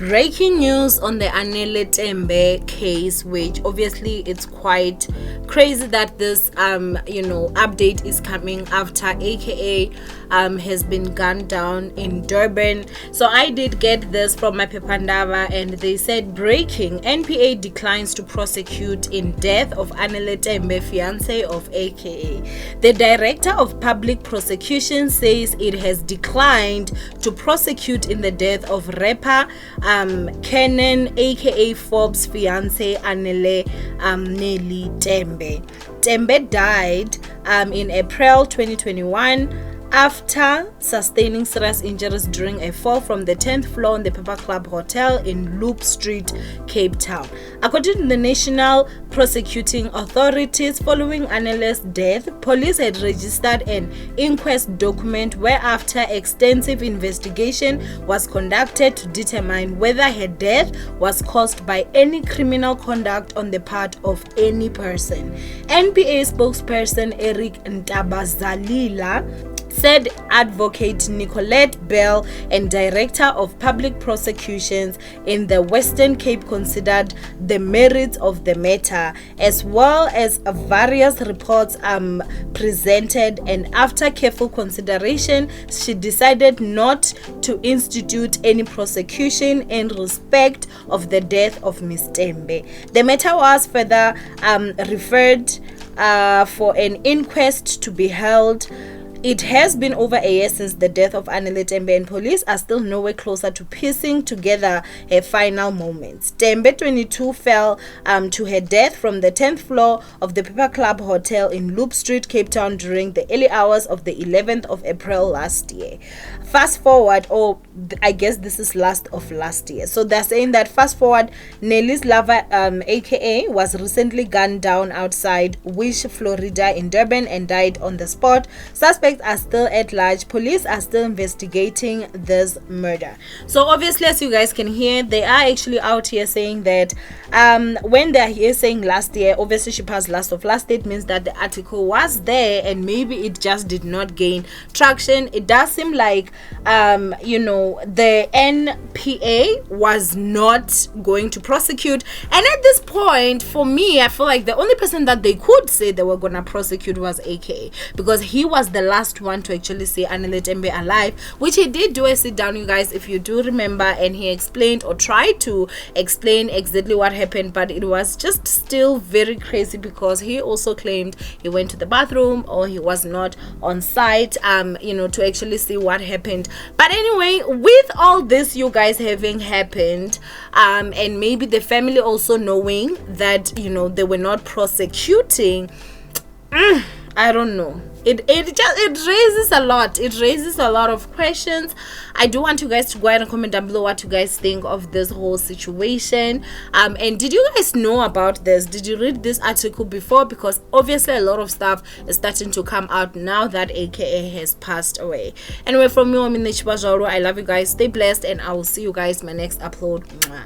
Breaking news on the Anelele Tembe case, which obviously it's quite crazy that this update is coming after AKA has been gunned down in Durban. So I did get this from my Pepandava, and they said breaking: NPA declines to prosecute in death of Anelele Tembe, fiance of AKA. The director of public prosecution says it has declined to prosecute in the death of rapper Kenan aka Forbes fiance Anelele Tembe. Tembe died in April 2021 after sustaining serious injuries during a fall from the 10th floor on the Pepper Club Hotel in Loop Street, Cape Town. According to the National Prosecuting Authorities, following Anelele's death, police had registered an inquest document where, after extensive investigation was conducted to determine whether her death was caused by any criminal conduct on the part of any person. NPA spokesperson Eric Ntabazalila said advocate Nicolette Bell and director of public prosecutions in the Western Cape considered the merits of the matter as well as various reports presented, and after careful consideration she decided not to institute any prosecution in respect of the death of Ms. Tembe. The matter was further referred for an inquest to be held. It has been over a year since the death of Anelele Tembe, and police are still nowhere closer to piecing together her final moments. Tembe, 22, fell to her death from the 10th floor of the Pepper Club Hotel in Loop Street, Cape Town during the early hours of the 11th of April last year. Fast forward, I guess this is last year. So they're saying that fast forward, Nelly's lover, aka, was recently gunned down outside Wish, Florida in Durban and died on the spot. Suspects are still at large. Police are still investigating this murder. So obviously, as you guys can hear, they are actually out here saying that when they're here saying last year, obviously she passed last year, it means that the article was there and maybe it just did not gain traction. It does seem like the NPA was not going to prosecute, and at this point, for me, I feel like the only person that they could say they were gonna prosecute was AKA, because he was the last one to actually see Anelele Tembe alive, which he did do a sit down, you guys, if you do remember, and he explained or tried to explain exactly what happened, but it was just still very crazy because he also claimed he went to the bathroom or he was not on site to actually see what happened. But anyway, with all this, you guys, having happened, and maybe the family also knowing that they were not prosecuting, I don't know. It raises a lot. It raises a lot of questions. I do want you guys to go ahead and comment down below what you guys think of this whole situation. And did you guys know about this? Did you read this article before? Because obviously a lot of stuff is starting to come out now that AKA has passed away. Anyway, from me, Owamie, I love you guys. Stay blessed, and I will see you guys in my next upload. Mwah.